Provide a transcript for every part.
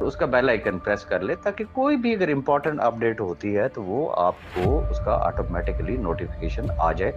اس کا bell icon press کر لیں تاکہ کوئی بھی اگر امپورٹنٹ اپڈیٹ ہوتی ہے تو وہ آپ کو اس کا آٹومیٹکلی نوٹیفیکیشن آ جائے۔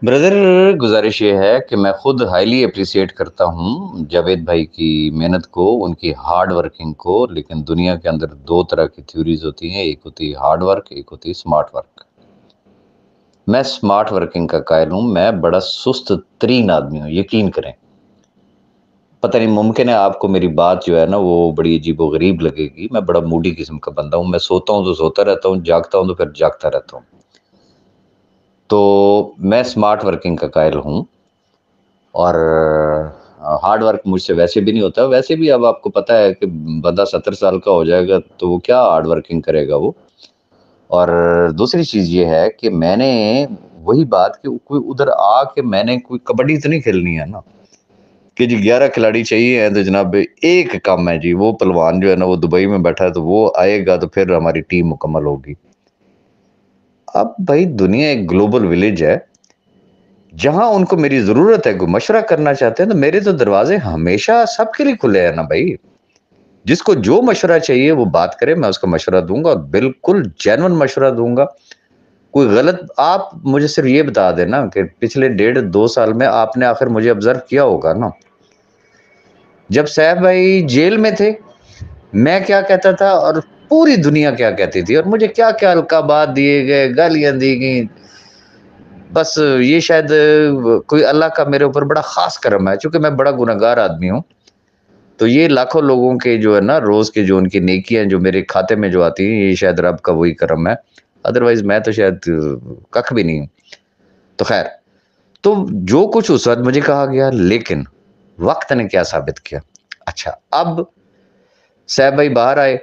بردر، گزارش یہ ہے کہ میں خود ہائیلی اپریسیٹ کرتا ہوں جاوید بھائی کی محنت کو، ان کی ہارڈ ورکنگ کو، لیکن دنیا کے اندر دو طرح کی تھیوریز ہوتی ہیں، ایک ہوتی ہے ہارڈ ورک، ایک ہوتی ہے سمارٹ ورک۔ میں سمارٹ ورکنگ کا قائل ہوں، میں بڑا سست ترین آدمی ہوں، یقین کریں۔ پتہ نہیں، ممکن ہے آپ کو میری بات جو ہے نا وہ بڑی عجیب و غریب لگے گی، میں بڑا موڈی قسم کا بندہ ہوں، میں سوتا ہوں تو سوتا رہتا ہوں، جاگتا ہوں تو پھر جاگتا رہتا ہوں۔ تو میں سمارٹ ورکنگ کا قائل ہوں، اور ہارڈ ورک مجھ سے ویسے بھی نہیں ہوتا۔ ویسے بھی اب آپ کو پتہ ہے کہ بندہ 70 سال کا ہو جائے گا تو وہ کیا ہارڈ ورکنگ کرے گا وہ۔ اور دوسری چیز یہ ہے کہ میں نے وہی بات کہ کوئی ادھر آ کے میں نے کوئی کبڈی تو نہیں کھیلنی ہے نا کہ جی 11 کھلاڑی چاہیے ہیں تو جناب ایک کم ہے جی، وہ پلوان جو ہے نا وہ دبئی میں بیٹھا ہے تو وہ آئے گا تو پھر ہماری ٹیم مکمل ہوگی۔ اب بھائی دنیا ایک گلوبل ولیج ہے، جہاں ان کو میری ضرورت ہے، کوئی مشورہ کرنا چاہتے ہیں تو میرے تو دروازے ہمیشہ سب کے لیے کھلے ہیں نا بھائی۔ جس کو جو مشورہ چاہیے وہ بات کرے، میں اس کا مشورہ دوں گا اور بالکل جینون مشورہ دوں گا۔ کوئی غلط آپ مجھے صرف یہ بتا دینا کہ پچھلے 1.5-2 سال میں آپ نے آخر مجھے آبزرو کیا ہوگا نا، جب سیف بھائی جیل میں تھے میں کیا کہتا تھا اور پوری دنیا کیا کہتی تھی، اور مجھے کیا کیا القابات دیے گئے، گالیاں دی گئیں۔ بس یہ شاید کوئی اللہ کا میرے اوپر بڑا خاص کرم ہے، چونکہ میں بڑا گنہگار آدمی ہوں، تو یہ لاکھوں لوگوں کے جو ہے نا روز کے جو ان کی نیکیاں جو میرے کھاتے میں جو آتی ہیں، یہ شاید رب کا وہی کرم ہے، ادروائز میں تو شاید ککھ بھی نہیں ہوں۔ تو خیر، تو جو کچھ اس وقت مجھے کہا گیا، لیکن وقت نے کیا ثابت کیا۔ اچھا، اب صاحب بھائی باہر آئے،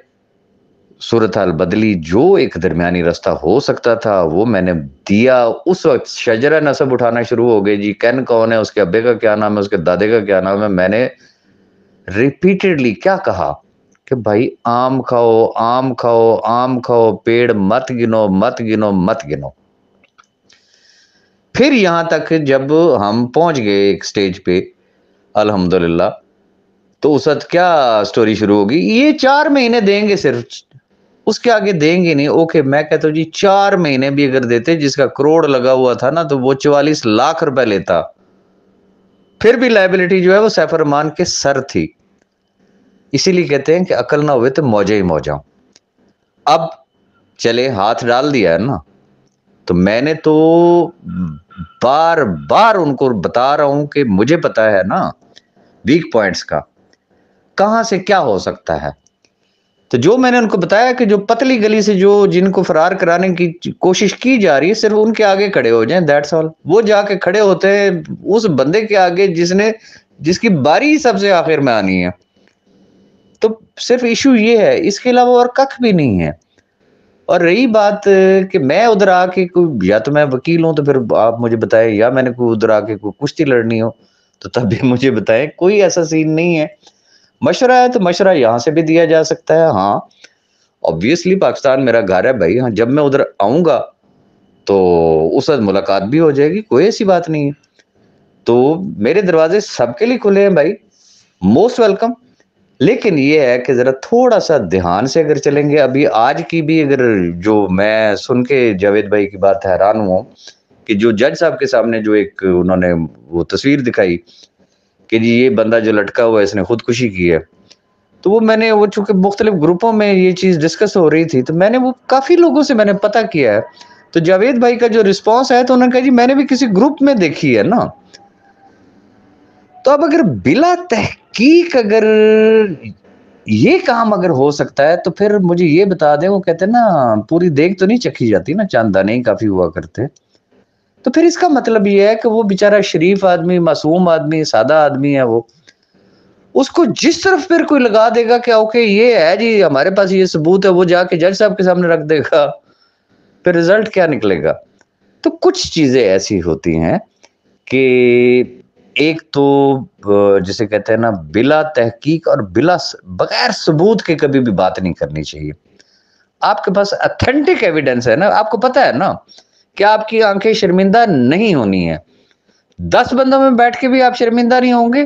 صورتحال بدلی، جو ایک درمیانی راستہ ہو سکتا تھا وہ میں نے دیا۔ اس وقت شجرہ نسب اٹھانا شروع ہو گئے، جی کین کون ہے، اس کے ابے کا کیا نام ہے، اس کے دادے کا کیا نام ہے۔ میں نے ریپیٹڈلی کیا کہا کہ بھائی آم کھاؤ، آم کھاؤ، آم کھاؤ، پیڑ مت گنو، مت گنو، مت گنو۔ پھر یہاں تک جب ہم پہنچ گئے ایک سٹیج پہ الحمدللہ، تو اس وقت کیا سٹوری شروع ہوگی، یہ 4 مہینے دیں گے صرف، اس کے آگے دیں گے نہیں۔ اوکے، میں کہتا ہوں جی 4 مہینے بھی اگر دیتے، جس کا کروڑ لگا ہوا تھا نا تو وہ 44 لاکھ روپے لیتا، پھر بھی لائبلٹی جو ہے وہ سیف الرحمان کے سر تھی۔ اسی لیے کہتے ہیں کہ عقل نہ ہوئے تو موجہ ہی موجہ۔ اب چلے ہاتھ ڈال دیا ہے نا، تو میں نے تو بار بار ان کو بتا رہا ہوں کہ مجھے پتا ہے نا ویک پوائنٹس کا، کہاں سے کیا ہو سکتا ہے۔ تو جو میں نے ان کو بتایا کہ جو پتلی گلی سے جو جن کو فرار کرانے کی کوشش کی جا رہی ہے، صرف ان کے آگے کھڑے ہو جائیں، دیٹس آل۔ وہ جا کے کھڑے ہوتے ہیں اس بندے کے آگے جس کی باری سب سے آخر میں آنی ہے۔ تو صرف ایشو یہ ہے، اس کے علاوہ اور ککھ بھی نہیں ہے۔ اور رہی بات کہ میں ادھر آ کے یا تو میں وکیل ہوں تو پھر آپ مجھے بتائیں، یا میں نے کوئی ادھر آ کے کوئی کشتی لڑنی ہو تو تب بھی مجھے بتائیں، کوئی ایسا سین نہیں ہے۔ مشورہ ہے تو مشورہ یہاں سے بھی دیا جا سکتا ہے۔ ہاں obviously پاکستان میرا گھر ہے بھائی، ہاں جب میں ادھر آؤں گا تو اس وقت ملاقات بھی ہو جائے گی، کوئی ایسی بات نہیں ہے۔ تو میرے دروازے سب کے لیے کھلے ہیں بھائی، موسٹ ویلکم۔ لیکن یہ ہے کہ ذرا تھوڑا سا دھیان سے اگر چلیں گے، ابھی آج کی بھی اگر جو میں سن کے جاوید بھائی کی بات حیران ہوں کہ جو جج صاحب کے سامنے جو ایک انہوں نے وہ تصویر دکھائی کہ جی یہ بندہ جو لٹکا ہوا ہے اس نے خودکشی کی ہے، تو وہ میں نے وہ چونکہ مختلف گروپوں میں یہ چیز ڈسکس ہو رہی تھی، تو میں نے وہ کافی لوگوں سے میں نے پتہ کیا ہے، تو جاوید بھائی کا جو رسپانس ہے تو انہوں نے کہا جی میں نے بھی کسی گروپ میں دیکھی ہے نا۔ تو اب اگر بلا تحقیق اگر یہ کام اگر ہو سکتا ہے تو پھر مجھے یہ بتا دیں، وہ کہتے ہیں نا پوری دیگ تو نہیں چکھی جاتی نا، چند دانے ہی کافی ہوا کرتے۔ تو پھر اس کا مطلب یہ ہے کہ وہ بیچارہ شریف آدمی، معصوم آدمی، سادہ آدمی ہے، وہ اس کو جس طرف پھر کوئی لگا دے گا کہ اوکے یہ ہے جی ہمارے پاس یہ ثبوت ہے، وہ جا کے جج صاحب کے سامنے رکھ دے گا، پھر رزلٹ کیا نکلے گا۔ تو کچھ چیزیں ایسی ہوتی ہیں کہ ایک تو جسے کہتے ہیں نا بلا تحقیق اور بغیر ثبوت کے کبھی بھی بات نہیں کرنی چاہیے۔ آپ کے پاس اتھینٹک ایویڈنس ہے نا، آپ کو پتا ہے نا کہ آپ کی آنکھیں شرمندہ نہیں ہونی ہے، 10 بندوں میں بیٹھ کے بھی آپ شرمندہ نہیں ہوں گے،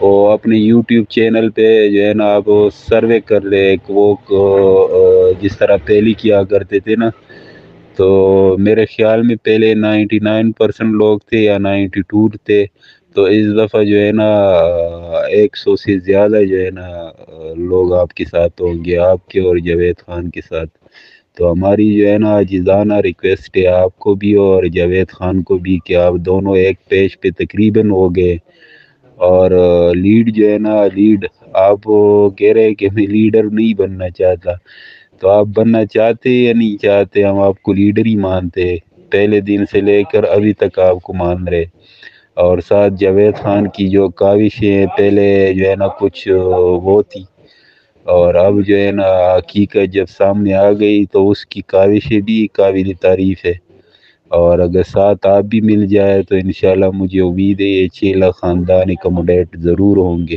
اور اپنے یوٹیوب چینل پہ جو ہے نا آپ سروے کر لے وہ جس طرح پہلے کیا کرتے تھے نا، تو میرے خیال میں پہلے 99% لوگ تھے یا 92 تھے، تو اس دفعہ جو ہے نا 100 سے زیادہ جو ہے نا لوگ آپ کے ساتھ ہوں گے، آپ کے اور جاوید خان کے ساتھ. تو ہماری جو ہے نا عاجزانہ ریکویسٹ ہے آپ کو بھی اور جاوید خان کو بھی کہ آپ دونوں ایک پیج پہ تقریباً ہو گئے. اور لیڈ جو ہے نا لیڈ آپ کہہ رہے کہ میں لیڈر نہیں بننا چاہتا، تو آپ بننا چاہتے یا نہیں چاہتے؟ ہم آپ کو لیڈر ہی مانتے، پہلے دن سے لے کر ابھی تک آپ کو مان رہے. اور ساتھ جاوید خان کی جو کاوشیں پہلے جو ہے نا کچھ وہ تھی، اور اب جو ہے نا حقیقت جب سامنے آ گئی تو اس کی کاوشیں بھی قابل تعریف ہے. اور اگر ساتھ آپ بھی مل جائے تو انشاءاللہ مجھے امید ہے یہ چیلا خاندان اکموڈیٹ ضرور ہوں گے.